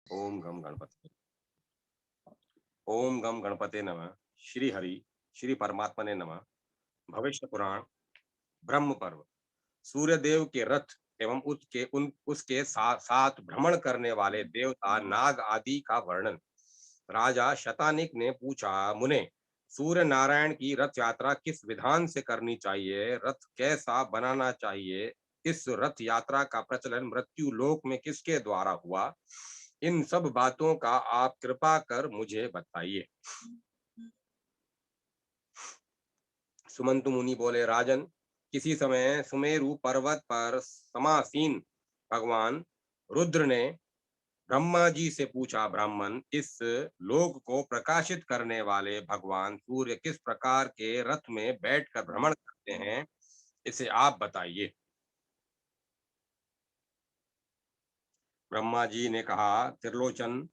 ओम गम गणपति ओम गम गणपते नमः। श्री हरि श्री परमात्मने नमः। भविष्य पुराण ब्रह्म पर्व। सूर्य देव के रथ एवं उसके साथ भ्रमण करने वाले देवता नाग आदि का वर्णन। राजा शतानिक ने पूछा, मुने, सूर्य नारायण की रथ यात्रा किस विधान से करनी चाहिए? रथ कैसा बनाना चाहिए? इस रथ यात्रा का प्रचलन मृत्यु लोक में किसके द्वारा हुआ? इन सब बातों का आप कृपा कर मुझे बताइए। सुमंतु मुनि बोले, राजन, किसी समय सुमेरु पर्वत पर समासीन भगवान रुद्र ने ब्रह्मा जी से पूछा, ब्राह्मण, इस लोक को प्रकाशित करने वाले भगवान सूर्य किस प्रकार के रथ में बैठकर भ्रमण करते हैं, इसे आप बताइए। ब्रह्मा जी ने कहा, त्रिलोचन,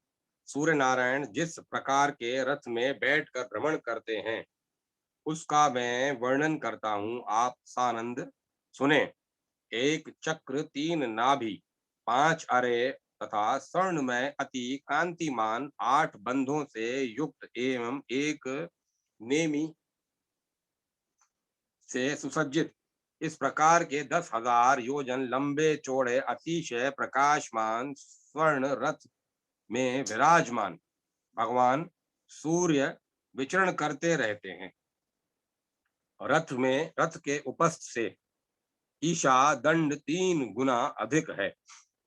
सूर्य नारायण जिस प्रकार के रथ में बैठकर भ्रमण करते हैं उसका मैं वर्णन करता हूँ, आप सानंद सुने। एक चक्र, तीन नाभि, पांच अरे तथा स्वर्णमय अति कांतिमान आठ बंधों से युक्त एवं एक नेमी से सुसज्जित इस प्रकार के 10,000 योजन लंबे चौड़े अतिशय प्रकाशमान स्वर्ण रथ में विराजमान भगवान सूर्य विचरण करते रहते हैं। रथ के उपस्थ से ईशा दंड 3 गुना अधिक है।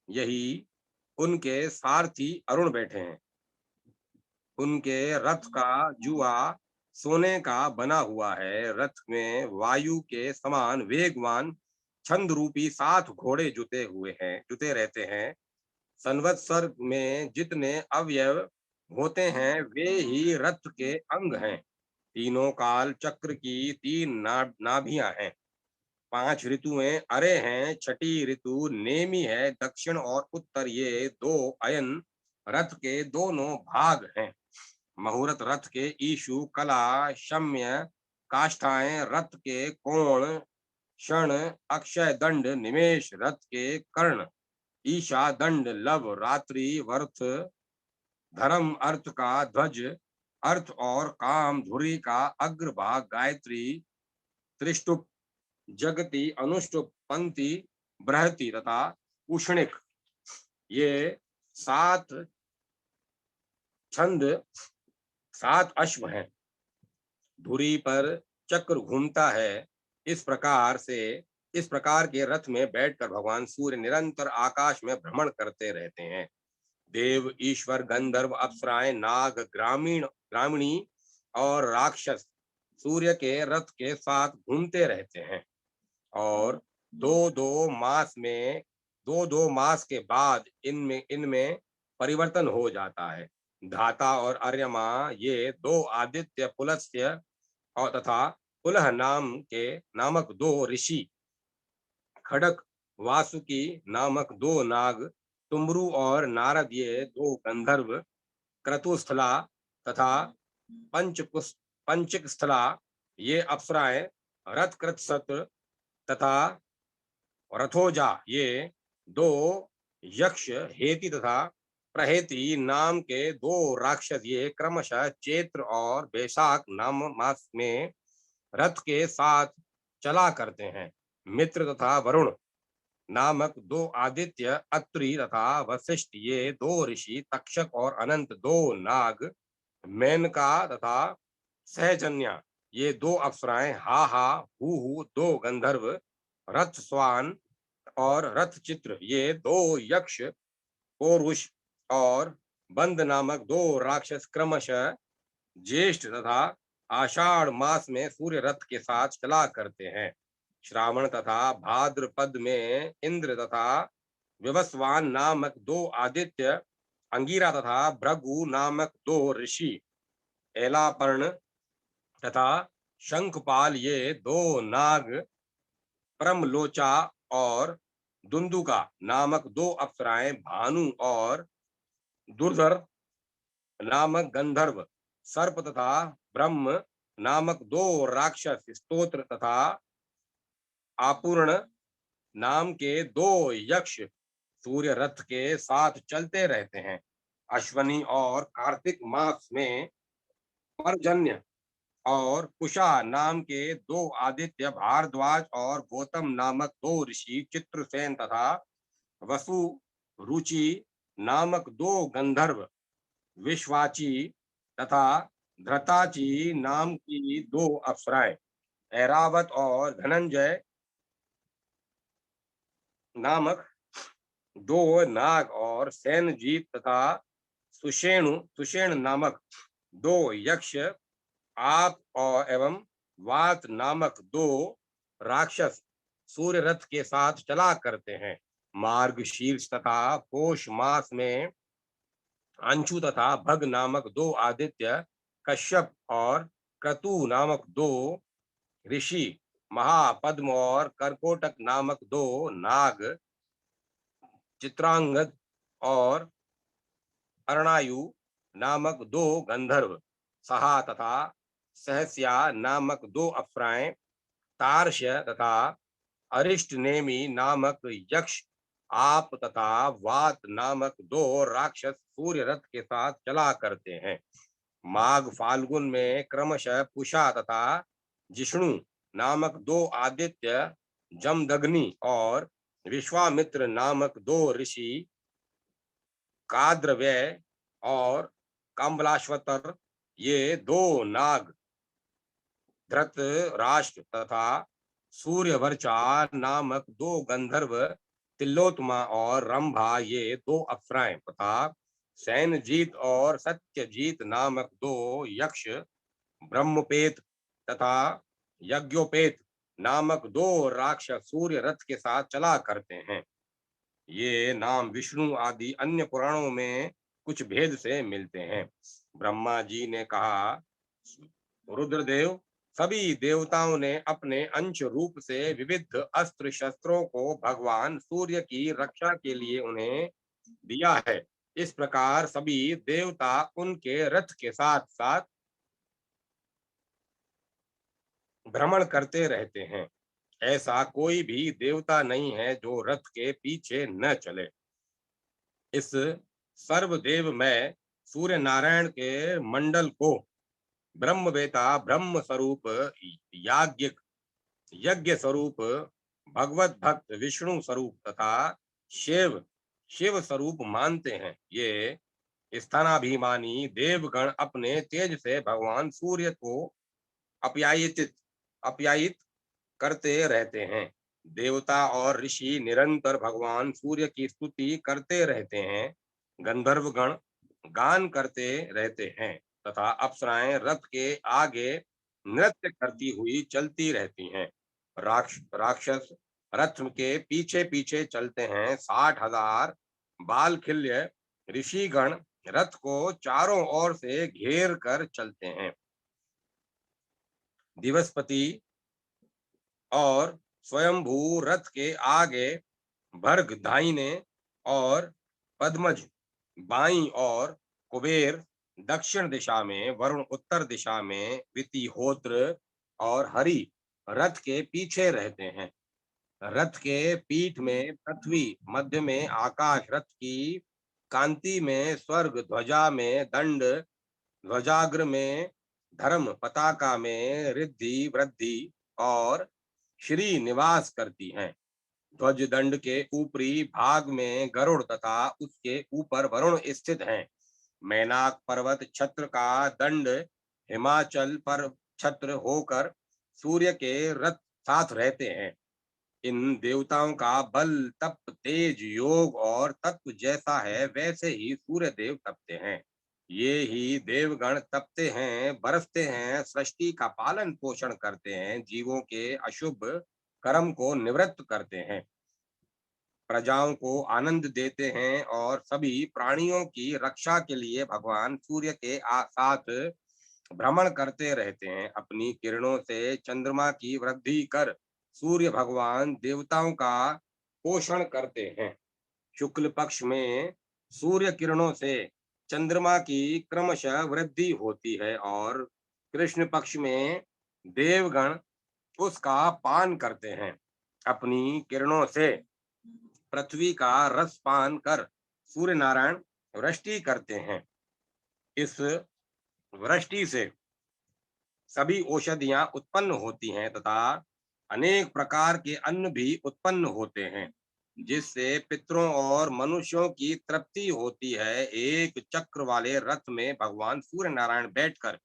यही उनके सारथी अरुण बैठे हैं। उनके रथ का जुआ सोने का बना हुआ है। रथ में वायु के समान वेगवान छंद रूपी 7 घोड़े जुते रहते हैं। संवत्सर में जितने अवयव होते हैं वे ही रथ के अंग हैं। तीनों काल चक्र की 3 नाभियां हैं। 5 ऋतुएं अरे हैं। छठी ऋतु नेमी है। दक्षिण और उत्तर ये 2 अयन रथ के दोनों भाग हैं। मुहूर्त रथ के ईशु कला शम्य काष्ठाएं रथ के कोण क्षण अक्षय दंड निमेश रथ के कर्ण ईशा दंड लव रात्रि वर्थ धर्म अर्थ का ध्वज अर्थ और काम धुरी का अग्रभाग गायत्री त्रिष्टुप जगति अनुष्टुप पंक्ति बृहति तथा उष्णिक ये 7 छंद 7 अश्व हैं। धुरी पर चक्र घूमता है। इस प्रकार के रथ में बैठकर भगवान सूर्य निरंतर आकाश में भ्रमण करते रहते हैं। देव ईश्वर गंधर्व अप्सराएं नाग ग्रामीणी और राक्षस सूर्य के रथ के साथ घूमते रहते हैं और दो दो मास के बाद इनमें परिवर्तन हो जाता है। धाता और अर्यमा ये 2 आदित्य पुलस्त्य और तथा पुलह नामक 2 ऋषि, खड़क वासुकी नामक 2 नाग, तुम्बरु और नारद ये 2 गंधर्व, क्रतुस्थला तथा पंचक स्थला ये अप्सराएं, रथकृतसत तथा रथोजा ये 2 यक्ष, हेति तथा प्रहेति नाम के 2 राक्षस ये क्रमशः चैत्र और बैसाख नाम मास में रथ के साथ चला करते हैं। मित्र तथा वरुण नामक 2 आदित्य, अत्रि तथा वशिष्ठ ये 2 ऋषि, तक्षक और अनंत 2 नाग, मेनका तथा सहजन्या ये 2 अप्सराएं, हा हा हु 2 गंधर्व, रथ स्वान और रथ चित्र ये 2 यक्ष, पौरुष और बंद नामक 2 राक्षस क्रमशः ज्येष्ठ तथा आषाढ़ मास में सूर्य रथ के साथ चला करते हैं। श्रावण तथा भाद्रपद में इंद्र तथा विवस्वान नामक 2 आदित्य, अंगिरा तथा भृगु नामक 2 ऋषि, एलापर्ण तथा शंखपाल ये 2 नाग, परमलोचा और दुंदुका नामक 2 अप्सराएं, भानु और दुर्धर नामक गंधर्व, सर्प तथा ब्रह्म नामक 2 राक्षस, स्तोत्र तथा आपूर्ण नाम के 2 यक्ष सूर्य रथ के साथ चलते रहते हैं। अश्वनी और कार्तिक मास में पर्जन्य और कुशा नाम के दो आदित्य, भारद्वाज और गौतम नामक दो ऋषि, चित्रसेन तथा वसु रुचि नामक दो गंधर्व, विश्वाची तथा धृताची नाम की दो अप्सराएं, ऐरावत और धनंजय नामक दो नाग और सैनजीत तथा सुषेण नामक दो यक्ष, आप और एवं वात नामक दो राक्षस सूर्य रथ के साथ चला करते हैं। मार्ग शीर्ष तथा पोष मास में अंशु तथा भग नामक दो आदित्य, कश्यप और क्रतु नामक दो ऋषि, महापद्म और कर्कोटक नामक दो नाग, चित्रांगद और अर्णायु नामक दो गंधर्व, सहा तथा सहस्या नामक दो अप्सराएं, तारस्य तथा अरिष्ट नेमी नामक यक्ष, आप तथा वात नामक दो राक्षस सूर्य रथ के साथ चला करते हैं। माघ फाल्गुन में क्रमशः पुषा तथा जिष्णु नामक दो आदित्य, जमदग्नि और विश्वामित्र नामक दो ऋषि, काद्रव्य और कम्बलाश्वतर, ये दो नाग, धृत राष्ट्र तथा सूर्यवर्चा नामक दो गंधर्व, तिलोत्तमा और रंभा, ये दो अप्सराएं तथा सैनजीत और सत्यजीत नामक दो यक्ष, ब्रह्मपेत तथा यज्ञोपेत नामक दो राक्षस सूर्य रथ के साथ चला करते हैं। ये नाम विष्णु आदि अन्य पुराणों में कुछ भेद से मिलते हैं। ब्रह्मा जी ने कहा, रुद्रदेव, सभी देवताओं ने अपने अंश रूप से विविध अस्त्र शस्त्रों को भगवान सूर्य की रक्षा के लिए उन्हें दिया है। इस प्रकार सभी देवता उनके रथ के साथ साथ भ्रमण करते रहते हैं। ऐसा कोई भी देवता नहीं है जो रथ के पीछे न चले। इस सर्वदेव में सूर्य नारायण के मंडल को ब्रह्मवेता ब्रह्म स्वरूप, याज्ञिक यज्ञ स्वरूप, भगवत भक्त विष्णु स्वरूप तथा शिव शिव स्वरूप मानते हैं। ये स्थानाभिमानी देवगण अपने तेज से भगवान सूर्य को अपयायित करते रहते हैं। देवता और ऋषि निरंतर भगवान सूर्य की स्तुति करते रहते हैं। गंधर्वगण गान करते रहते हैं तथा अप्सराएं रथ के आगे नृत्य करती हुई चलती रहती हैं। राक्षस रथ के पीछे पीछे चलते हैं। 60,000 बालखिल्य ऋषिगण रथ को चारों ओर से घेर कर चलते हैं। दिवसपति और स्वयंभू रथ के आगे, भर्ग दाहिने और पद्मज बाईं और कुबेर दक्षिण दिशा में, वरुण उत्तर दिशा में, वितिहोत्र और हरि रथ के पीछे रहते हैं। रथ के पीठ में पृथ्वी, मध्य में आकाश, रथ की कांति में स्वर्ग, ध्वजा में दंड, ध्वजाग्र में धर्म, पताका में रिद्धि वृद्धि और श्री निवास करती हैं। ध्वज दंड के ऊपरी भाग में गरुड़ तथा उसके ऊपर वरुण स्थित हैं। मैनाक पर्वत छत्र का दंड हिमाचल पर छत्र होकर सूर्य के रथ साथ रहते हैं। इन देवताओं का बल, तप, तेज, योग और तत्व जैसा है वैसे ही सूर्य देव तपते हैं। ये ही देवगण तपते हैं, बरसते हैं, सृष्टि का पालन पोषण करते हैं, जीवों के अशुभ कर्म को निवृत्त करते हैं, प्रजाओं को आनंद देते हैं और सभी प्राणियों की रक्षा के लिए भगवान सूर्य के साथ भ्रमण करते रहते हैं। अपनी किरणों से चंद्रमा की वृद्धि कर सूर्य भगवान देवताओं का पोषण करते हैं। शुक्ल पक्ष में सूर्य किरणों से चंद्रमा की क्रमशः वृद्धि होती है और कृष्ण पक्ष में देवगण उसका पान करते हैं। अपनी किरणों से पृथ्वी का रस पान कर सूर्य नारायण वृष्टि करते हैं। इस वृष्टि से सभी औषधियां उत्पन्न होती हैं तथा अनेक प्रकार के अन्न भी उत्पन्न होते हैं, जिससे पितरों और मनुष्यों की तृप्ति होती है। एक चक्र वाले रथ में भगवान सूर्य नारायण बैठकर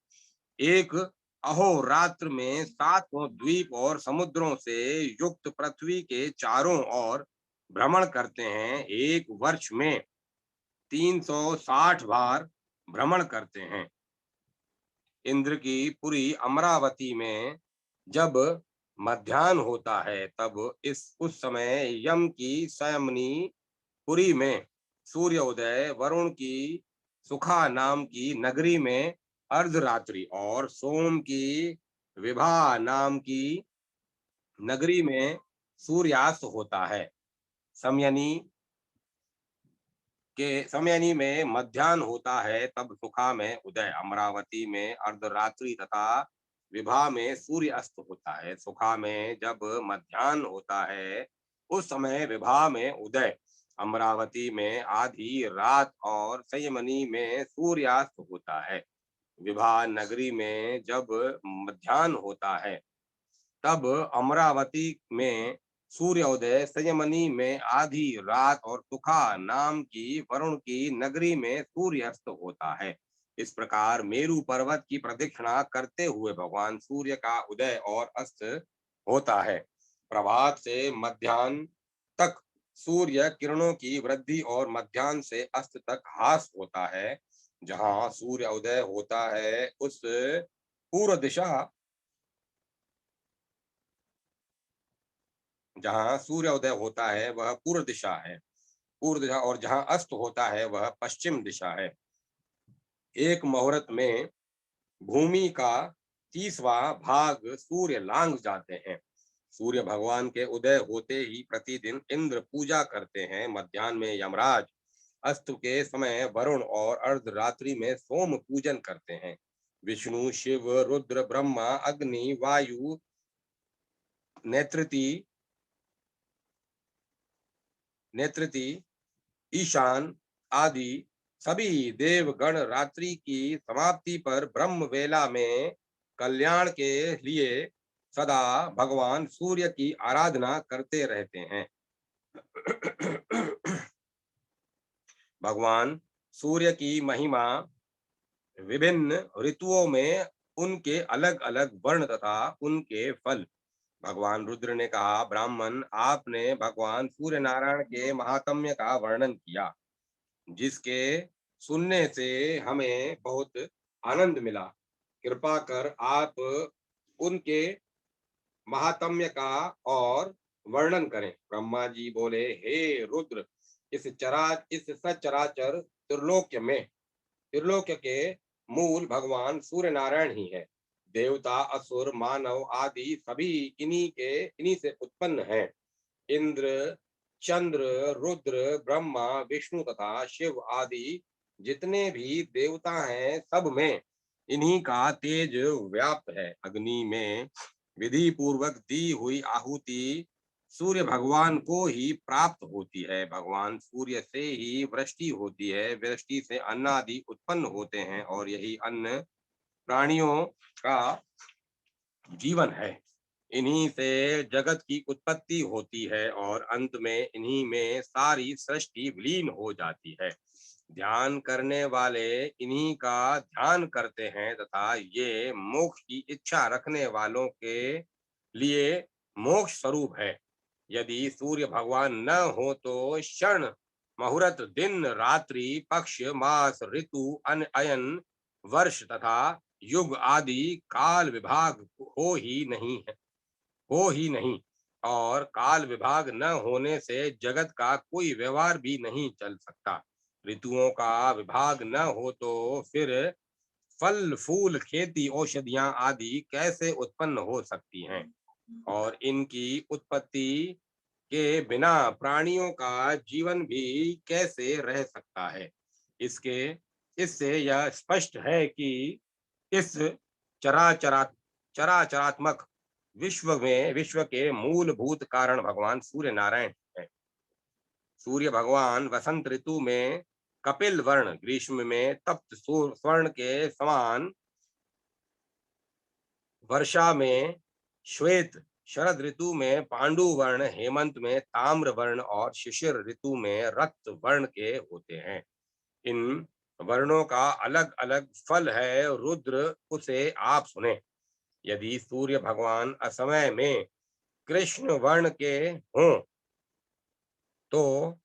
एक अहोरात्र में सातों द्वीप और समुद्रों से युक्त पृथ्वी के चारों ओर भ्रमण करते हैं। एक वर्ष में 360 बार भ्रमण करते हैं। इंद्र की पुरी अमरावती में जब मध्याह्न होता है, तब उस समय यम की संयमनी पुरी में सूर्योदय, वरुण की सुखा नाम की नगरी में अर्धरात्रि और सोम की विभा नाम की नगरी में सूर्यास्त होता है। समयनी समयनी में मध्याह्न होता है, तब सुखा में उदय, अमरावती में अर्धरात्रि तथा विभा में सूर्य अस्त होता है। सुखा में जब मध्याह्न होता है, उस समय विभा में उदय, अमरावती में आधी रात और संयमनी में सूर्यास्त होता है। विभा नगरी में जब मध्याह्न होता है, तब अमरावती में सूर्योदय, संयमनी में आधी रात और सुखा नाम की वरुण की नगरी में सूर्यास्त होता है। इस प्रकार मेरु पर्वत की प्रदक्षिणा करते हुए भगवान सूर्य का उदय और अस्त होता है। प्रभात से मध्याह्न तक सूर्य किरणों की वृद्धि और मध्याह्न से अस्त तक ह्रास होता है। जहाँ सूर्य उदय होता है, उस पूर्व दिशा जहाँ सूर्योदय होता है वह पूर्व दिशा है, पूर्व दिशा, और जहाँ अस्त होता है वह पश्चिम दिशा है। एक मुहूर्त में भूमि का 30वां भाग सूर्य लांघ जाते हैं। सूर्य भगवान के उदय होते ही प्रतिदिन इंद्र पूजा करते हैं। मध्याह्न में यमराज, अस्त के समय वरुण और अर्धरात्रि में सोम पूजन करते हैं। विष्णु, शिव, रुद्र, ब्रह्मा, अग्नि, वायु, नेत्रति नेत्रति ईशान आदि सभी देवगण रात्रि की समाप्ति पर ब्रह्म वेला में कल्याण के लिए सदा भगवान सूर्य की आराधना करते रहते हैं। भगवान सूर्य की महिमा विभिन्न ऋतुओं में उनके अलग अलग वर्ण तथा उनके फल। भगवान रुद्र ने कहा, ब्राह्मण, आपने भगवान सूर्य नारायण के महात्म्य का वर्णन किया, जिसके सुनने से हमें बहुत आनंद मिला। कृपा कर आप उनके महात्म्य का और वर्णन करें। ब्रह्मा जी बोले, हे रुद्र, इस सचराचर त्रिलोक्य के मूल भगवान सूर्य नारायण ही है। देवता, असुर, मानव आदि सभी इन्हीं से उत्पन्न हैं। इंद्र, चंद्र, रुद्र, ब्रह्मा, विष्णु तथा शिव आदि जितने भी देवता हैं, सब में इन्हीं का तेज व्याप्त है। अग्नि में विधि पूर्वक दी हुई आहुति सूर्य भगवान को ही प्राप्त होती है। भगवान सूर्य से ही वृष्टि होती है। वृष्टि से अन्न आदि उत्पन्न होते हैं और यही अन्न प्राणियों का जीवन है। इन्हीं से जगत की उत्पत्ति होती है और अंत में इन्हीं में सारी सृष्टि विलीन हो जाती है। ध्यान करने वाले इन्हीं का ध्यान करते हैं तथा ये मोक्ष की इच्छा रखने वालों के लिए मोक्ष स्वरूप है। यदि सूर्य भगवान न हो तो क्षण, मुहूर्त, दिन, रात्रि, पक्ष, मास, ऋतु, अयन, वर्ष तथा युग आदि काल विभाग हो ही नहीं, और काल विभाग न होने से जगत का कोई व्यवहार भी नहीं चल सकता। ऋतुओं का विभाग न हो तो फिर फल, फूल, खेती, औषधियां आदि कैसे उत्पन्न हो सकती हैं, और इनकी उत्पत्ति के बिना प्राणियों का जीवन भी कैसे रह सकता है। इसके इससे यह स्पष्ट है कि इस चराचरा चराचरात्मक विश्व के मूलभूत कारण भगवान सूर्य नारायण है। सूर्य भगवान वसंत ऋतु में कपिल वर्ण ग्रीष्म में तप्त स्वर्ण के समान, वर्षा में श्वेत, शरद ऋतु में पांडु वर्ण, हेमंत में ताम्र वर्ण और शिशिर ऋतु में रक्त वर्ण के होते हैं। इन वर्णों का अलग अलग फल है, रुद्र उसे आप सुने। यदि सूर्य भगवान असमय में कृष्ण वर्ण के हों तो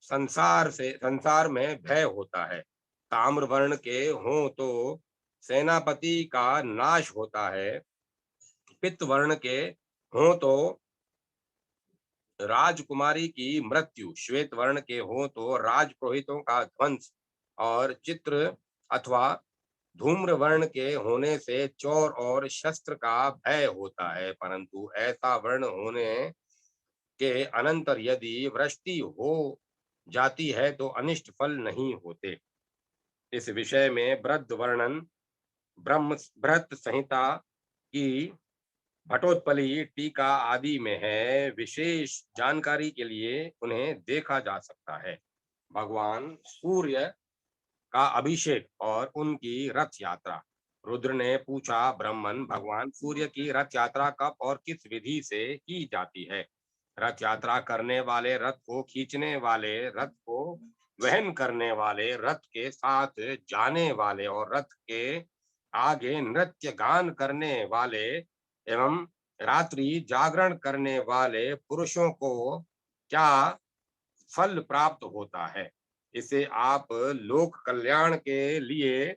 संसार में भय होता है। ताम्र वर्ण के हों तो सेनापति का नाश होता है। पित्त वर्ण के हों तो राजकुमारी की मृत्यु, श्वेत वर्ण के हों तो राजपुरोहितों का ध्वंस और चित्र अथवा धूम्र वर्ण के होने से चोर और शस्त्र का भय होता है। परंतु ऐसा वर्ण होने के अनंतर यदि वृष्टि हो जाती है तो अनिष्ट फल नहीं होते। इस विषय में वृद्ध वर्णन ब्रह्म बृहत संहिता की भटोत्पली टीका आदि में है। विशेष जानकारी के लिए उन्हें देखा जा सकता है। भगवान सूर्य का अभिषेक और उनकी रथ यात्रा। रुद्र ने पूछा, ब्राह्मण, भगवान सूर्य की रथ यात्रा कब और किस विधि से की जाती है? रथ यात्रा करने वाले, रथ को खींचने वाले, रथ को वहन करने वाले, रथ के साथ जाने वाले और रथ के आगे नृत्य गान करने वाले एवं रात्रि जागरण करने वाले पुरुषों को क्या फल प्राप्त होता है? इसे आप लोक कल्याण के लिए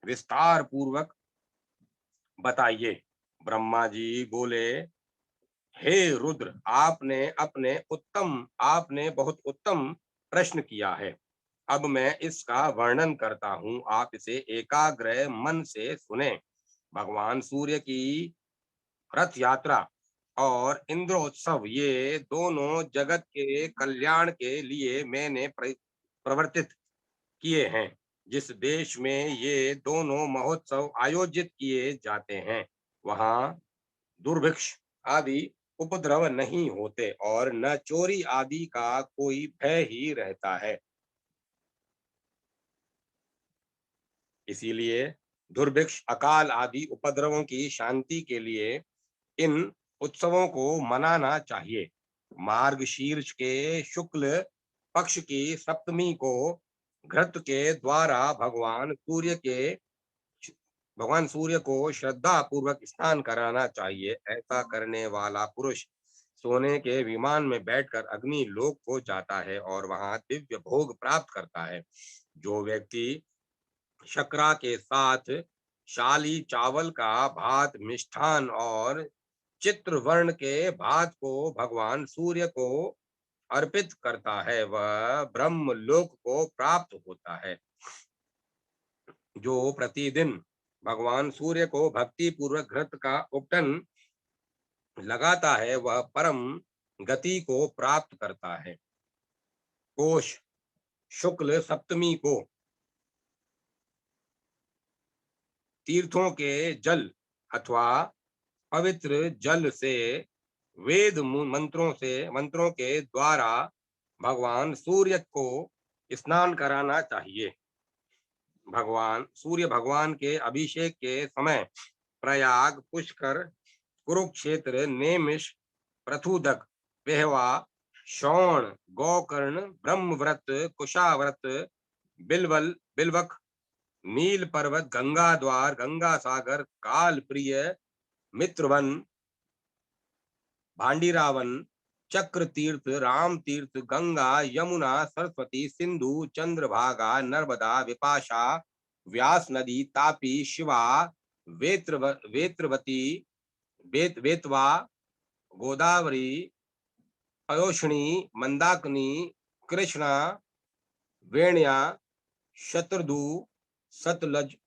विस्तार पूर्वक बताइए। ब्रह्मा जी बोले, हे रुद्र, आपने बहुत उत्तम प्रश्न किया है। अब मैं इसका वर्णन करता हूँ, आप इसे एकाग्र मन से सुने। भगवान सूर्य की रथ यात्रा और इंद्रोत्सव, ये दोनों जगत के कल्याण के लिए मैंने प्रवर्तित किए हैं। जिस देश में ये दोनों महोत्सव आयोजित किए जाते हैं, वहाँ दुर्भिक्ष आदि उपद्रव नहीं होते और न चोरी आदि का कोई भय ही रहता है। इसीलिए दुर्भिक्ष, अकाल आदि उपद्रवों की शांति के लिए इन उत्सवों को मनाना चाहिए। मार्गशीर्ष के शुक्ल पक्ष की सप्तमी को घृत के द्वारा भगवान सूर्य को श्रद्धा पूर्वक स्नान कराना चाहिए। ऐसा करने वाला पुरुष सोने के विमान में बैठकर अग्नि लोक को जाता है और वहां दिव्य भोग प्राप्त करता है। जो व्यक्ति शकरा के साथ शाली चावल का भात, मिष्ठान और चित्र वर्ण के भात को भगवान सूर्य को अर्पित करता है, वह ब्रह्म लोक को प्राप्त होता है। जो प्रतिदिन भगवान सूर्य को भक्ति पूर्वक घृत का उपटन लगाता है, वह परम गति को प्राप्त करता है। कोश शुक्ल सप्तमी को तीर्थों के जल अथवा पवित्र जल से, वेद मंत्रों के द्वारा भगवान सूर्य को स्नान कराना चाहिए। सूर्य भगवान के अभिषेक के समय प्रयाग, पुष्कर, कुरुक्षेत्र, नेमिष, प्रथुदक, पेहवा, शौण, गोकर्ण, ब्रह्मव्रत, कुशाव्रत, बिल्वक, नील पर्वत, गंगा द्वार, गंगा सागर, काल प्रिय, मित्रवन, भांडीरावन, चक्र तीर्थ, राम तीर्थ, गंगा, यमुना, सरस्वती, सिंधु, चंद्रभागा, नर्मदा, विपाशा, व्यास नदी, तापी, शिवा, वेत्रवती, वेतवा, गोदावरी, पयोष्णी, मंदाकिनी, कृष्णा, वेण्या, शत्रदु, सतलज,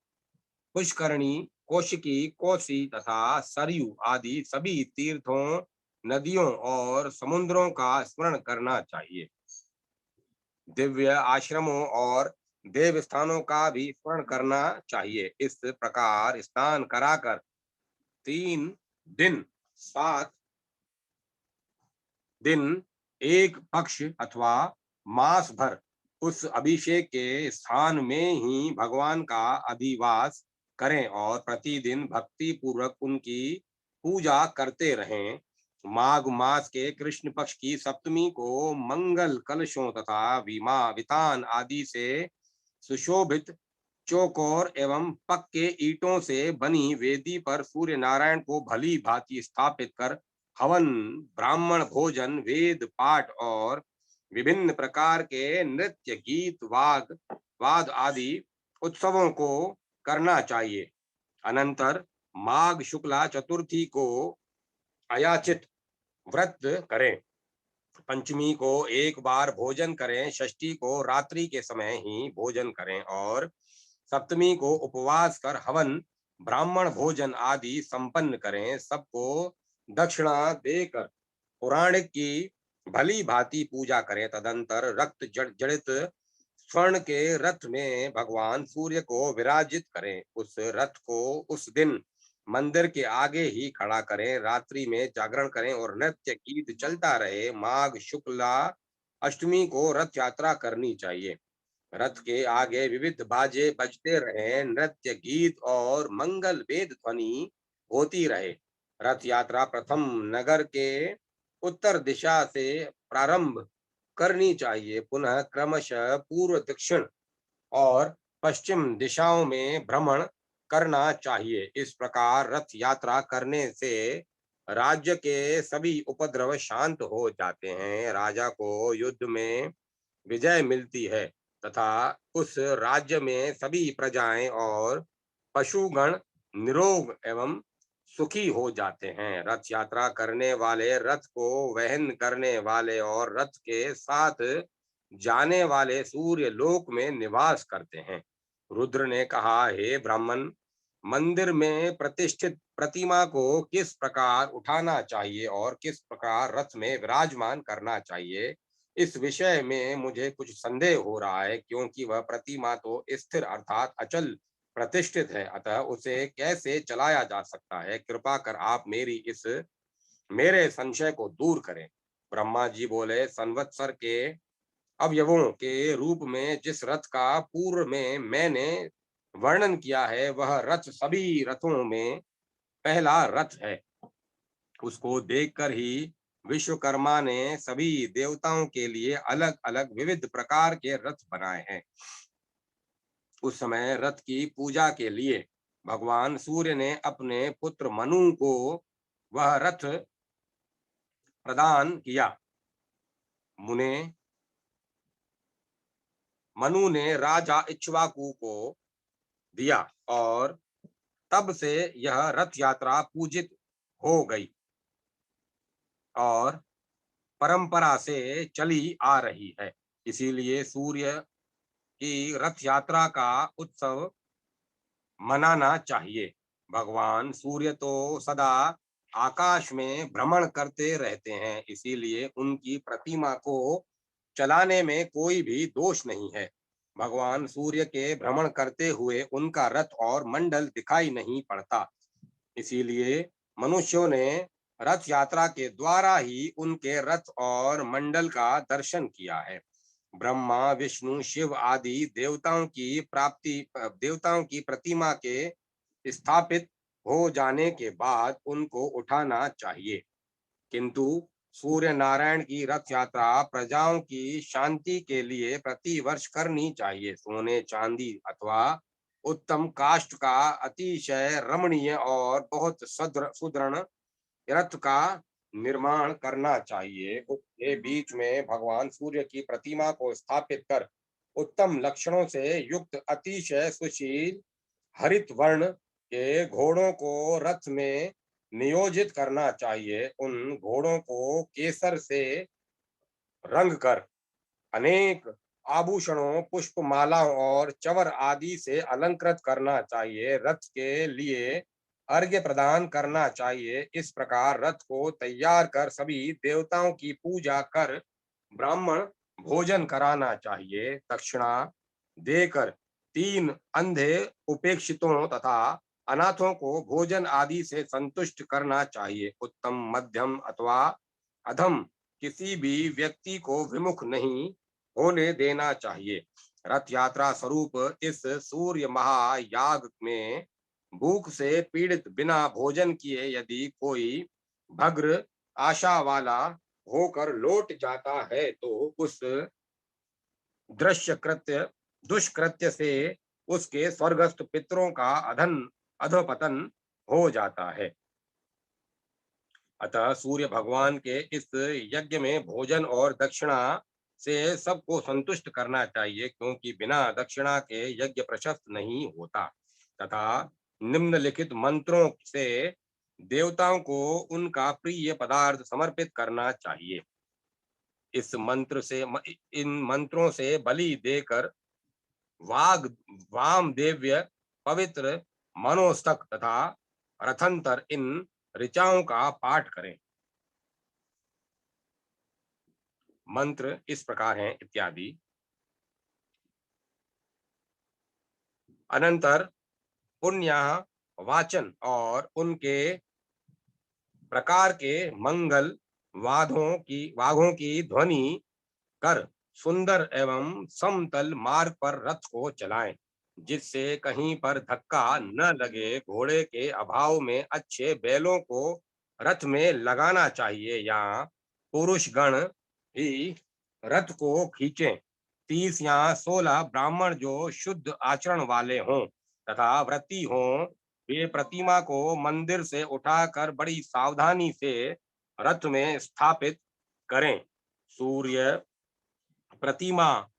पुष्करणी, कौशिकी, कोसी तथा सरयू आदि सभी तीर्थों, नदियों और समुद्रों का स्मरण करना चाहिए। दिव्य आश्रमों और देव स्थानों का भी स्मरण करना चाहिए। इस प्रकार स्नान कराकर 3 दिन 7 दिन, एक पक्ष अथवा मास भर उस अभिषेक के स्थान में ही भगवान का अधिवास करें और प्रतिदिन भक्ति पूर्वक उनकी पूजा करते रहें। माघ मास के कृष्ण पक्ष की सप्तमी को मंगल कलशों तथा वितान आदि से सुशोभित चौकोर एवं पक्के ईंटों से बनी वेदी पर सूर्य नारायण को भली भांति स्थापित कर हवन, ब्राह्मण भोजन, वेद पाठ और विभिन्न प्रकार के नृत्य, गीत, वाद आदि उत्सवों को करना चाहिए। अनंतर माघ शुक्ला चतुर्थी को अयाचित व्रत करें। पंचमी को एक बार भोजन करें, षष्ठी को रात्रि के समय ही भोजन करें और सप्तमी को उपवास कर हवन, ब्राह्मण भोजन आदि संपन्न करें। सबको दक्षिणा देकर पौराणिक की भली भांति पूजा करें। तदंतर रक्त जड़ित स्वर्ण के रथ में भगवान सूर्य को विराजित करें। उस रथ को उस दिन मंदिर के आगे ही खड़ा करें। रात्रि में जागरण करें और नृत्य गीत चलता रहे। माघ शुक्ला अष्टमी को रथ यात्रा करनी चाहिए। रथ के आगे विविध बाजे बजते रहे, नृत्य गीत और मंगल वेद ध्वनि होती रहे। रथ यात्रा प्रथम नगर के उत्तर दिशा से प्रारंभ करनी चाहिए, पुनः क्रमशः पूर्व, दक्षिण और पश्चिम दिशाओं में भ्रमण करना चाहिए। इस प्रकार रथ यात्रा करने से राज्य के सभी उपद्रव शांत हो जाते हैं, राजा को युद्ध में विजय मिलती है तथा उस राज्य में सभी प्रजाएं और पशुगण निरोग एवं सुखी हो जाते हैं। रथ यात्रा करने वाले रथ को वहन करने वाले और रथ के साथ जाने वाले सूर्य लोक में निवास करते हैं। रुद्र ने कहा, हे ब्राह्मण, मंदिर में प्रतिष्ठित प्रतिमा को किस प्रकार उठाना चाहिए और किस प्रकार रथ में विराजमान करना चाहिए, इस विषय में मुझे कुछ संदेह हो रहा है, क्योंकि वह प्रतिमा तो स्थिर अर्थात अचल प्रतिष्ठित है, अतः उसे कैसे चलाया जा सकता है। कृपा कर आप मेरे संशय को दूर करें। ब्रह्मा जी बोले, संवत्सर के अवयवों के रूप में जिस रथ का पूर्व में मैंने वर्णन किया है, वह रथ सभी रथों में पहला रथ है। उसको देखकर ही विश्वकर्मा ने सभी देवताओं के लिए अलग अलग विविध प्रकार के रथ बनाए हैं। उस समय रथ की पूजा के लिए भगवान सूर्य ने अपने पुत्र मनु को वह रथ प्रदान किया। मुने मनु ने राजा इक्ष्वाकु को दिया और तब से यह रथ यात्रा पूजित हो गई और परंपरा से चली आ रही है। इसीलिए सूर्य की रथ यात्रा का उत्सव मनाना चाहिए। भगवान सूर्य तो सदा आकाश में भ्रमण करते रहते हैं, इसीलिए उनकी प्रतिमा को चलाने में कोई भी दोष नहीं है। भगवान सूर्य के भ्रमण करते हुए उनका रथ और मंडल दिखाई नहीं पड़ता, इसीलिए मनुष्यों ने रथ यात्रा के द्वारा ही उनके रथ और मंडल का दर्शन किया है। ब्रह्मा, विष्णु, शिव आदि देवताओं की प्रतिमा के स्थापित हो जाने के बाद उनको उठाना चाहिए, किंतु सूर्य नारायण की रथ यात्रा प्रजाओं की शांति के लिए प्रति वर्ष करनी चाहिए। सोने, चांदी अथवा उत्तम काष्ठ का अतिशय रमणीय और बहुत सुदृढ़ रथ का निर्माण करना चाहिए। उसके बीच में भगवान सूर्य की प्रतिमा को स्थापित कर उत्तम लक्षणों से युक्त अतिशय सुशील हरित वर्ण के घोड़ों को रथ में नियोजित करना चाहिए। उन घोड़ों को केसर से रंग कर अनेक आभूषणों, पुष्प मालाओं और चवर आदि से अलंकृत करना चाहिए। रथ के लिए अर्घ्य प्रदान करना चाहिए। इस प्रकार रथ को तैयार कर सभी देवताओं की पूजा कर ब्राह्मण भोजन कराना चाहिए। दक्षिणा देकर 3 अंधे उपेक्षितों तथा अनाथों को भोजन आदि से संतुष्ट करना चाहिए। उत्तम, मध्यम अथवा अधम किसी भी व्यक्ति को विमुख नहीं होने देना चाहिए। रथ यात्रा स्वरूप इस सूर्य महायाग में भूख से पीड़ित बिना भोजन किए यदि कोई भग्र आशा वाला होकर लौट जाता है तो उस दृश्य कृत्य दुष्कृत्य से उसके स्वर्गस्थ पितरों का अधोपतन हो जाता है। अतः सूर्य भगवान के इस यज्ञ में भोजन और दक्षिणा से सबको संतुष्ट करना चाहिए, क्योंकि बिना दक्षिणा के यज्ञ प्रशस्त नहीं होता। तथा निम्नलिखित मंत्रों से देवताओं को उनका प्रिय पदार्थ समर्पित करना चाहिए। इन मंत्रों से बलि देकर वाग वाम देव्य पवित्र मनोस्तक तथा रथंतर इन ऋचाओं का पाठ करें। मंत्र इस प्रकार हैं इत्यादि। अनंतर पुण्य वाचन और उनके प्रकार के मंगल वाघों की ध्वनि कर सुंदर एवं समतल मार्ग पर रथ को चलाएं, जिससे कहीं पर धक्का न लगे। घोड़े के अभाव में अच्छे बैलों को रथ में लगाना चाहिए या पुरुष गण ही रथ को खींचें। 30 या 16 ब्राह्मण जो शुद्ध आचरण वाले हों तथा व्रती हों, वे प्रतिमा को मंदिर से उठाकर बड़ी सावधानी से रथ में स्थापित करें। सूर्य प्रतिमा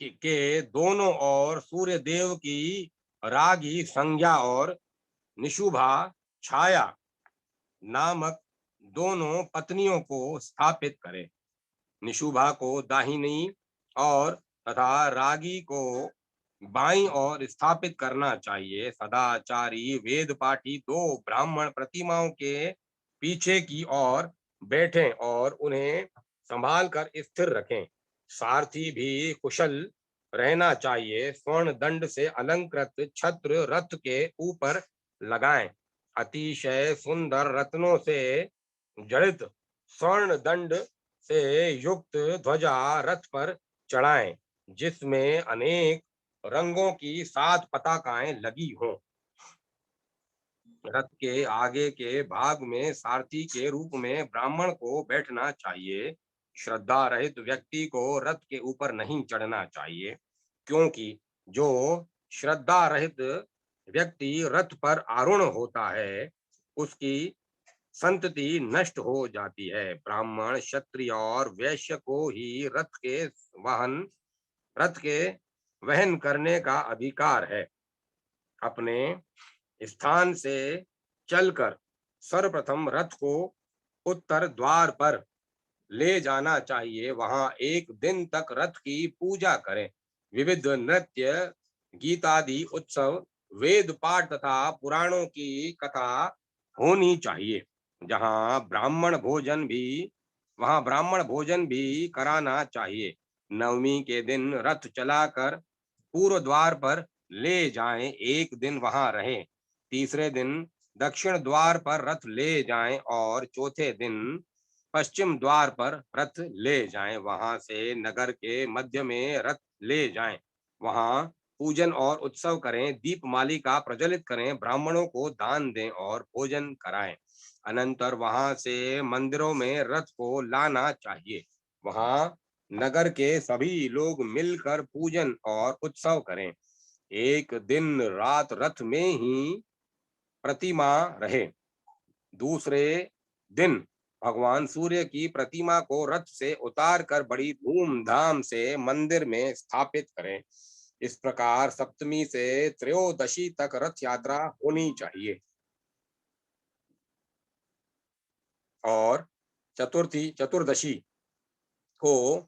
के दोनों ओर सूर्य देव की रागी संज्ञा और निशुभा छाया नामक दोनों पत्नियों को स्थापित करें। निशुभा को दाहिनी और तथा रागी को बाईं ओर स्थापित करना चाहिए। सदाचारी वेद पाठी 2 ब्राह्मण प्रतिमाओं के पीछे की ओर बैठें और उन्हें संभाल कर स्थिर रखें। सारथी भी कुशल रहना चाहिए। स्वर्ण दंड से अलंकृत छत्र रथ के ऊपर लगाएं। अतिशय सुंदर रत्नों से जड़ित स्वर्ण दंड से युक्त ध्वजा रथ पर चढ़ाएं, जिसमें अनेक रंगों की 7 पताकाएं लगी हों। रथ के आगे के भाग में सारथी के रूप में ब्राह्मण को बैठना चाहिए। श्रद्धा रहित व्यक्ति को रथ के ऊपर नहीं चढ़ना चाहिए, क्योंकि जो श्रद्धा रहित व्यक्ति रथ पर आरूढ़ होता है उसकी संतति नष्ट हो जाती है। ब्राह्मण क्षत्रिय और वैश्य को ही रथ के वहन करने का अधिकार है। अपने स्थान से चलकर सर्वप्रथम रथ को उत्तर द्वार पर ले जाना चाहिए। वहां एक दिन तक रथ की पूजा करें। विविध नृत्य गीतादि उत्सव वेद पाठ तथा पुराणों की कथा होनी चाहिए। वहां ब्राह्मण भोजन भी कराना चाहिए। नवमी के दिन रथ चलाकर पूर्व द्वार पर ले जाएं, एक दिन वहां रहें। तीसरे दिन दक्षिण द्वार पर रथ ले जाएं और चौथे दिन पश्चिम द्वार पर रथ ले जाएं। वहां से नगर के मध्य में रथ ले जाएं। वहां पूजन और उत्सव करें। दीपमालिका प्रज्वलित करें। ब्राह्मणों को दान दें और भोजन कराएं। अनंतर वहां से मंदिरों में रथ को लाना चाहिए। वहां नगर के सभी लोग मिलकर पूजन और उत्सव करें। एक दिन रात रथ में ही प्रतिमा रहे। दूसरे दिन भगवान सूर्य की प्रतिमा को रथ से उतार कर बड़ी धूमधाम से मंदिर में स्थापित करें। इस प्रकार सप्तमी से त्रयोदशी तक रथ यात्रा होनी चाहिए और चतुर्दशी को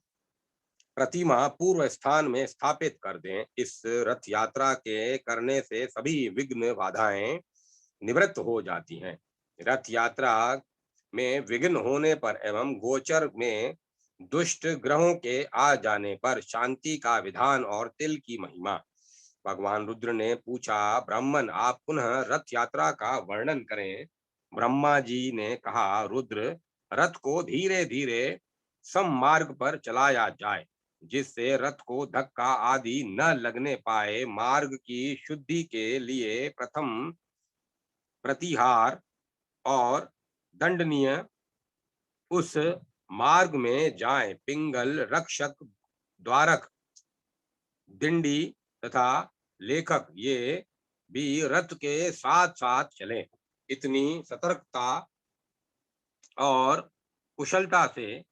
प्रतिमा पूर्व स्थान में स्थापित कर दें। इस रथ यात्रा के करने से सभी विघ्न बाधाएं निवृत्त हो जाती हैं। रथ यात्रा में विघ्न होने पर एवं गोचर में दुष्ट ग्रहों के आ जाने पर शांति का विधान और तिल की महिमा। भगवान रुद्र ने पूछा, ब्राह्मण आप पुनः रथ यात्रा का वर्णन करें। ब्रह्मा जी ने कहा, रुद्र रथ को धीरे धीरे सम मार्ग पर चलाया जाए। जिससे रथ को धक्का आदि न लगने पाए। मार्ग की शुद्धि के लिए प्रथम प्रतिहार और दंडनीय उस मार्ग में जाएं। पिंगल, रक्षक, द्वारक, दिंडी तथा लेखक ये भी रथ के साथ साथ चलें। इतनी सतर्कता और कुशलता से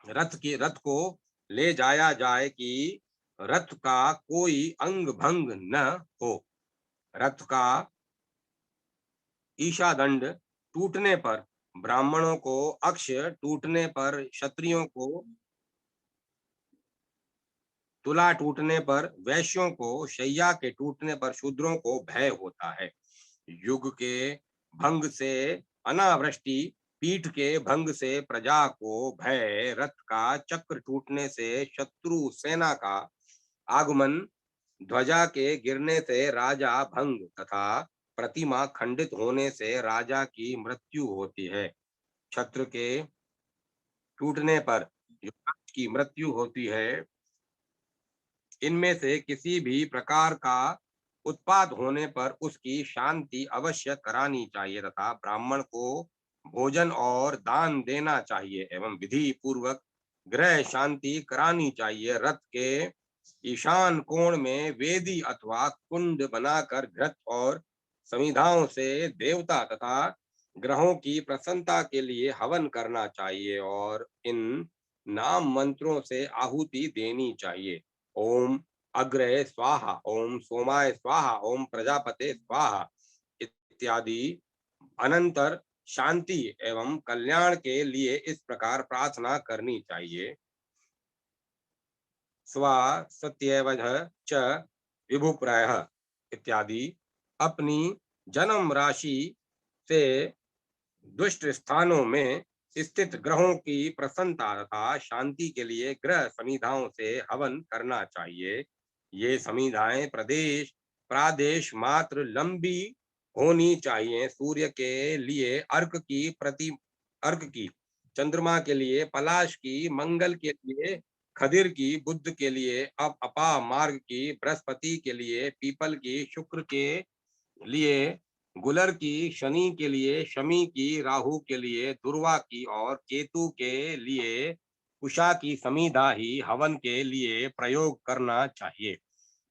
रथ को ले जाया जाए कि रथ का कोई अंग भंग न हो। रथ का ईशादंड टूटने पर ब्राह्मणों को, अक्ष टूटने पर क्षत्रियों को, तुला टूटने पर वैश्यों को, शैया के टूटने पर शूद्रों को भय होता है। युग के भंग से अनावृष्टि, पीठ के भंग से प्रजा को भय, रथ का चक्र टूटने से शत्रु सेना का आगमन, ध्वजा के गिरने से राजा भंग तथा प्रतिमा खंडित होने से राजा की मृत्यु होती है। छत्र के टूटने पर युवराज की मृत्यु होती है। इनमें से किसी भी प्रकार का उत्पाद होने पर उसकी शांति अवश्य करानी चाहिए तथा ब्राह्मण को भोजन और दान देना चाहिए एवं विधि पूर्वक गृह शांति करानी चाहिए। रथ के ईशान कोण में वेदी अथवा कुंड बनाकर घृत और समिधाओं से देवता तथा ग्रहों की प्रसन्नता के लिए हवन करना चाहिए और इन नाम मंत्रों से आहुति देनी चाहिए। ओम अग्रय स्वाहा, ओम सोमाय स्वाहा, ओम प्रजापते स्वाहा इत्यादि अनंतर शांति एवं कल्याण के लिए इस प्रकार प्रार्थना करनी चाहिए। स्वा सत्यवध च विभुप्रायः इत्यादि अपनी जन्म राशि से दुष्ट स्थानों में स्थित ग्रहों की प्रसन्नता तथा शांति के लिए ग्रह समिधाओं से हवन करना चाहिए। ये समिधाएं प्रादेश मात्र लंबी होनी चाहिए। सूर्य के लिए अर्क की, चंद्रमा के लिए पलाश की, मंगल के लिए खदिर की, बुध के लिए अपा मार्ग की, बृहस्पति के लिए पीपल की, शुक्र के लिए गुलर की, शनि के लिए शमी की, राहु के लिए दुर्वा की और केतु के लिए कुशा की समिधा ही हवन के लिए प्रयोग करना चाहिए।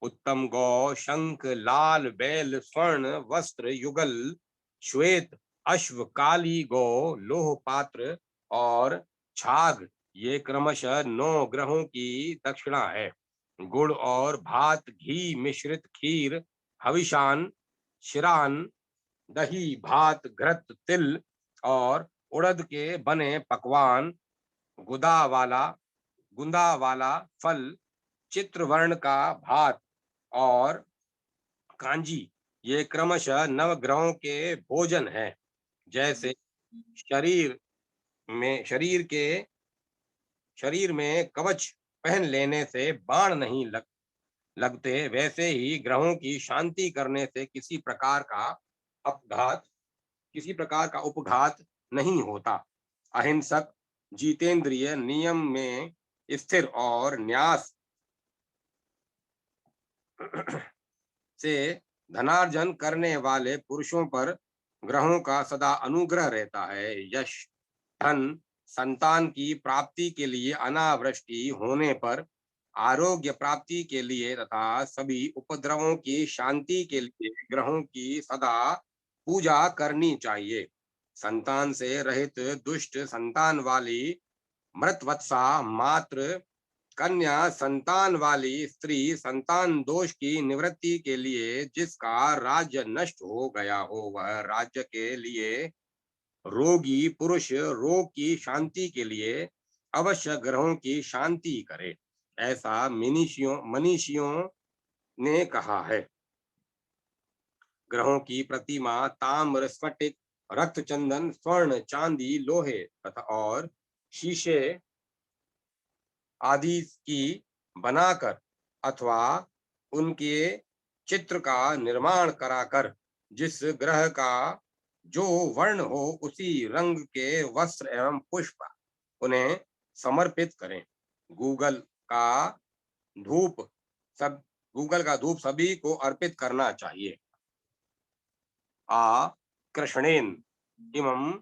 उत्तम गौ, शंख, लाल बैल, स्वर्ण वस्त्र युगल, श्वेत अश्व, काली गौ, लोह पात्र और छाग ये क्रमशः 9 ग्रहों की दक्षिणा है। गुड़ और भात, घी मिश्रित खीर, हविषान, शिरान, दही, भात, घृत, तिल और उड़द के बने पकवान, गुंदा वाला फल, चित्रवर्ण का भात और कांजी ये क्रमशः नवग्रहों के भोजन हैं। जैसे शरीर शरीर में कवच पहन लेने से बाण नहीं लगते, वैसे ही ग्रहों की शांति करने से किसी प्रकार का उपघात नहीं होता। अहिंसक, जितेंद्रिय, नियम में स्थिर और न्यास से धनार्जन करने वाले पुरुषों पर ग्रहों का सदा अनुग्रह रहता है। यश, धन, संतान की प्राप्ति के लिए, अनावृष्टि होने पर, आरोग्य प्राप्ति के लिए तथा सभी उपद्रवों की शांति के लिए ग्रहों की सदा पूजा करनी चाहिए। संतान से रहित, दुष्ट संतान वाली मृतवत्सा मात्र कन्या, संतान वाली स्त्री, संतान दोष की निवृत्ति के लिए जिसका राज्य नष्ट हो गया हो, वह राज्य के लिए, रोगी पुरुष रोग की शांति के लिए अवश्य ग्रहों की शांति करे, ऐसा मनीषियों ने कहा है। ग्रहों की प्रतिमा ताम्र, स्फटिक, रक्त चंदन, स्वर्ण, चांदी, लोहे तथा और शीशे आदि की बनाकर अथवा उनके चित्र का निर्माण कराकर जिस ग्रह का जो वर्ण हो उसी रंग के वस्त्र एवं पुष्प उन्हें समर्पित करें। का धूप सब गूगल का धूप सभी को अर्पित करना चाहिए। आ कृष्णेन इमं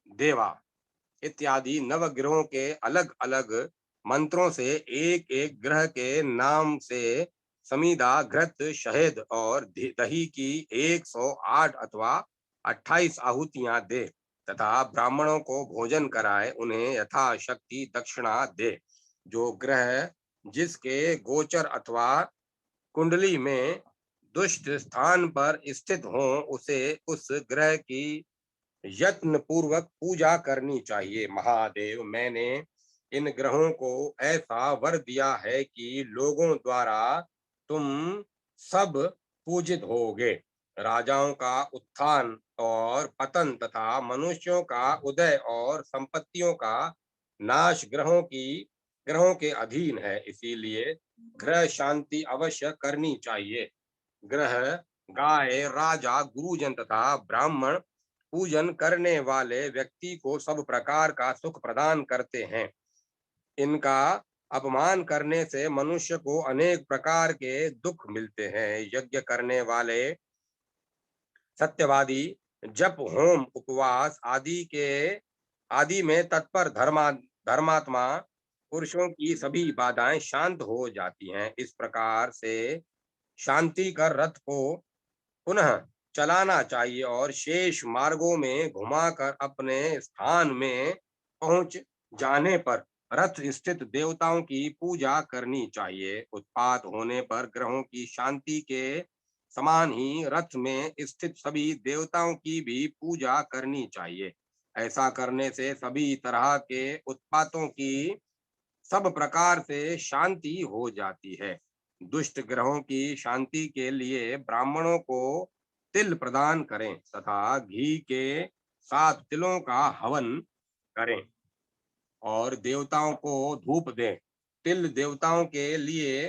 देवा इत्यादि नवग्रहों के अलग अलग मंत्रों से एक एक ग्रह के नाम से समीदा घृत शहद और दही की 108 अथवा 28 आहुतियां दे तथा ब्राह्मणों को भोजन कराए, उन्हें यथाशक्ति दक्षिणा दे। जो ग्रह जिसके गोचर अथवा कुंडली में दुष्ट स्थान पर स्थित हो, उसे उस ग्रह की यत्न पूर्वक पूजा करनी चाहिए। महादेव, मैंने इन ग्रहों को ऐसा वर दिया है कि लोगों द्वारा तुम सब पूजित होगे। राजाओं का उत्थान और पतन तथा मनुष्यों का उदय और संपत्तियों का नाश ग्रहों के अधीन है, इसीलिए ग्रह शांति अवश्य करनी चाहिए। ग्रह, गाय, राजा, गुरुजन तथा ब्राह्मण पूजन करने वाले व्यक्ति को सब प्रकार का सुख प्रदान करते हैं। इनका अपमान करने से मनुष्य को अनेक प्रकार के दुख मिलते हैं। यज्ञ करने वाले सत्यवादी जप, होम, उपवास आदि में तत्पर धर्मात्मा पुरुषों की सभी बाधाएं शांत हो जाती हैं। इस प्रकार से शांति कर रथ को पुनः चलाना चाहिए और शेष मार्गों में घुमाकर अपने स्थान में पहुंच जाने पर रथ स्थित देवताओं की पूजा करनी चाहिए। उत्पात होने पर ग्रहों की शांति के समान ही रथ में स्थित सभी देवताओं की भी पूजा करनी चाहिए। ऐसा करने से सभी तरह के उत्पातों की सब प्रकार से शांति हो जाती है। दुष्ट ग्रहों की शांति के लिए ब्राह्मणों को तिल प्रदान करें तथा घी के 7 तिलों का हवन करें और देवताओं को धूप दें। तिल देवताओं के लिए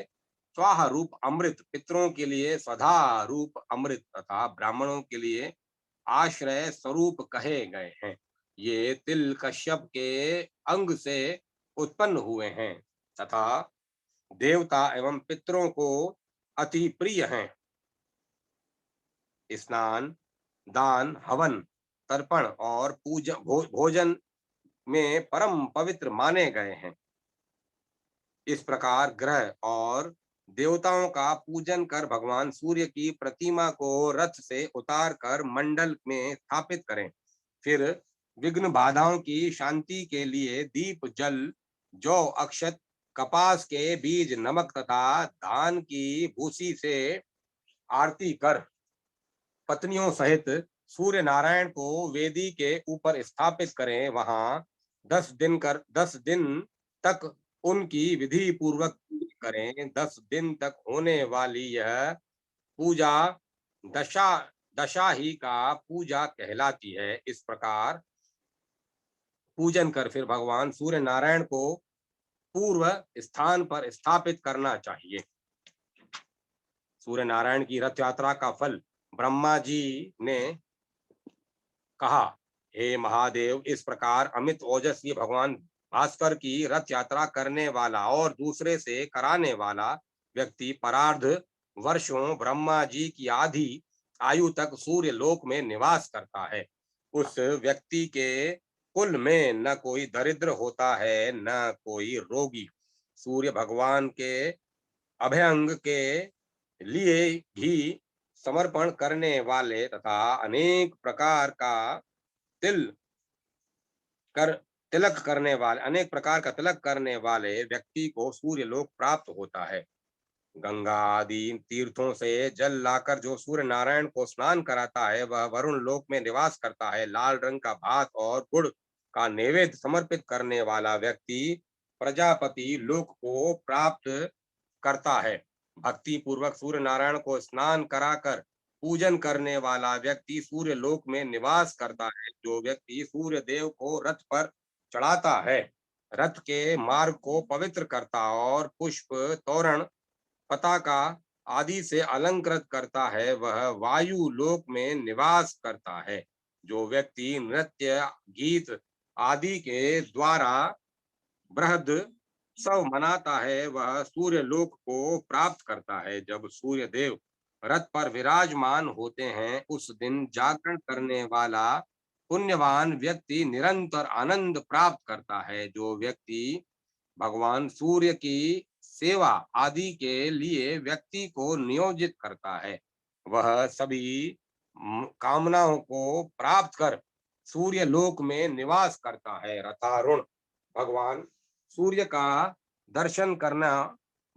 स्वाहा रूप अमृत, पितरों के लिए स्वधा रूप अमृत तथा ब्राह्मणों के लिए आश्रय स्वरूप कहे गए हैं। ये तिल कश्यप के अंग से उत्पन्न हुए हैं तथा देवता एवं पितरों को अति प्रिय हैं। स्नान, दान, हवन, तर्पण और भोजन में परम पवित्र माने गए हैं। इस प्रकार ग्रह और देवताओं का पूजन कर भगवान सूर्य की प्रतिमा को रथ से उतार कर मंडल में स्थापित करें। फिर विघ्न बाधाओं की शांति के लिए दीप, जल, जौ, अक्षत, कपास के बीज, नमक तथा धान की भूसी से आरती कर पत्नियों सहित सूर्य नारायण को वेदी के ऊपर स्थापित करें। वहां 10 दिन तक उनकी विधि पूर्वक करें। 10 दिन तक होने वाली यह पूजा दशा दशा ही का पूजा कहलाती है। इस प्रकार पूजन कर फिर भगवान सूर्य नारायण को पूर्व स्थान पर स्थापित करना चाहिए। सूर्य नारायण की रथ यात्रा का फल ब्रह्मा जी ने कहा, हे महादेव, इस प्रकार अमित ओजस्वी भगवान भास्कर की रथ यात्रा करने वाला और दूसरे से कराने वाला व्यक्ति परार्ध वर्षों ब्रह्मा जी की आधी आयु तक सूर्य लोक में निवास करता है। उस व्यक्ति के कुल में न कोई दरिद्र होता है, न कोई रोगी। सूर्य भगवान के अभयंग के लिए घी समर्पण करने वाले तथा अनेक प्रकार का तिल कर अनेक प्रकार का तिलक करने वाले व्यक्ति को सूर्य लोक प्राप्त होता है। गंगा आदि तीर्थों से जल लाकर जो सूर्य नारायण को स्नान कराता है, वह वरुण लोक में निवास करता है। लाल रंग का भात और गुड़ का नैवेद्य समर्पित करने वाला व्यक्ति प्रजापति लोक को प्राप्त करता है। भक्ति पूर्वक सूर्य नारायण को स्नान कराकर पूजन करने वाला व्यक्ति सूर्य लोक में निवास करता है। जो व्यक्ति सूर्य देव को रथ पर चढ़ाता है, रथ के मार्ग को पवित्र करता और पुष्प, तोरण, पताका आदि से अलंकृत करता है, वह वायु लोक में निवास करता है। जो व्यक्ति नृत्य, गीत आदि के द्वारा बृहद उत्सव मनाता है वह सूर्य लोक को प्राप्त करता है। जब सूर्य देव रथ पर विराजमान होते हैं, उस दिन जागरण करने वाला पुण्यवान व्यक्ति निरंतर आनंद प्राप्त करता है। जो व्यक्ति भगवान सूर्य की सेवा आदि के लिए व्यक्ति को नियोजित करता है, वह सभी कामनाओं को प्राप्त कर सूर्य लोक में निवास करता है। रथारूढ़ भगवान सूर्य का दर्शन करना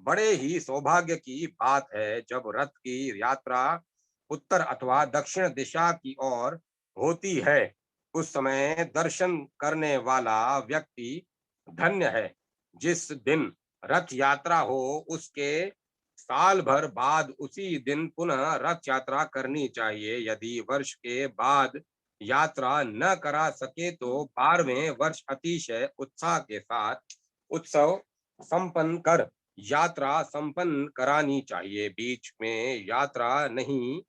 बड़े ही सौभाग्य की बात है। जब रथ की यात्रा उत्तर अथवा दक्षिण दिशा की ओर होती है, उस समय दर्शन करने वाला व्यक्ति धन्य है। जिस दिन रथ यात्रा हो, उसके साल भर बाद उसी दिन पुनः रथ यात्रा करनी चाहिए। यदि वर्ष के बाद यात्रा न करा सके तो 12वें वर्ष अतिशय उत्साह के साथ उत्सव संपन्न कर यात्रा संपन्न करानी चाहिए। बीच में यात्रा नहीं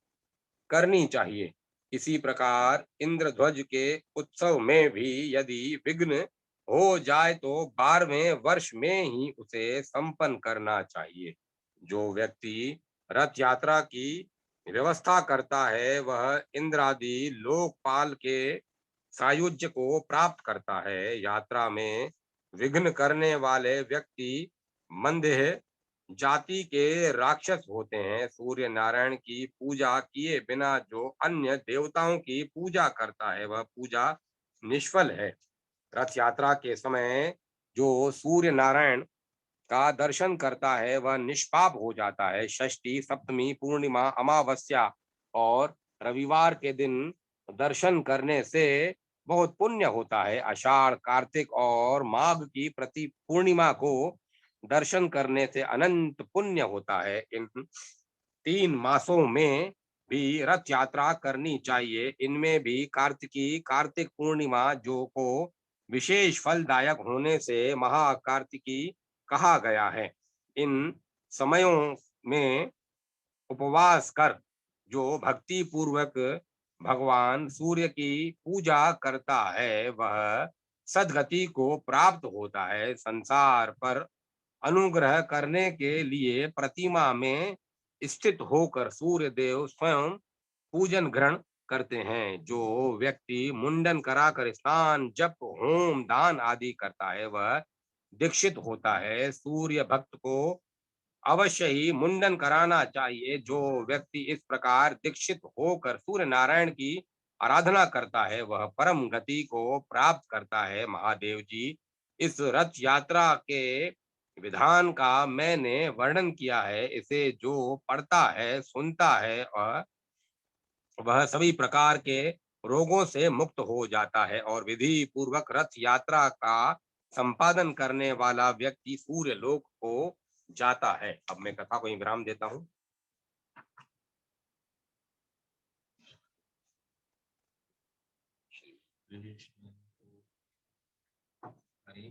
करनी चाहिए। इसी प्रकार इंद्रध्वज के उत्सव में भी यदि विघ्न हो जाए तो 12वें वर्ष में ही उसे संपन्न करना चाहिए। जो व्यक्ति रथ यात्रा की व्यवस्था करता है, वह इंद्रादि लोकपाल के सायुज्य को प्राप्त करता है। यात्रा में विघ्न करने वाले व्यक्ति मंदेह जाति के राक्षस होते हैं। सूर्य नारायण की पूजा किए बिना जो अन्य देवताओं की पूजा करता है, वह पूजा निष्फल है। रथ यात्रा के समय जो सूर्य नारायण का दर्शन करता है, वह निष्पाप हो जाता है। षष्ठी, सप्तमी, पूर्णिमा, अमावस्या और रविवार के दिन दर्शन करने से बहुत पुण्य होता है। आषाढ़, कार्तिक और माघ की प्रति पूर्णिमा को दर्शन करने से अनंत पुण्य होता है। इन 3 मासों में भी रथ यात्रा करनी चाहिए। इनमें भी कार्तिकी, कार्तिक पूर्णिमा जो को विशेष फलदायक होने से महाकार्तिकी कहा गया है। इन समयों में उपवास कर जो भक्ति पूर्वक भगवान सूर्य की पूजा करता है, वह सदगति को प्राप्त होता है। संसार पर अनुग्रह करने के लिए प्रतिमा में स्थित होकर सूर्य देव स्वयं पूजन ग्रहण करते हैं। जो व्यक्ति मुंडन कराकर स्नान, जप, होम, दान आदि करता है, वह दीक्षित होता है। सूर्य भक्त को अवश्य ही मुंडन कराना चाहिए। जो व्यक्ति इस प्रकार दीक्षित होकर सूर्य नारायण की आराधना करता है, वह परम गति को प्राप्त करता है। महादेव जी, इस रथ यात्रा के विधान का मैंने वर्णन किया है। इसे जो पढ़ता है, सुनता है, वह सभी प्रकार के रोगों से मुक्त हो जाता है और विधि पूर्वक रथ यात्रा का संपादन करने वाला व्यक्ति सूर्य लोक को जाता है। अब मैं कथा को ही विराम देता हूँ। हरि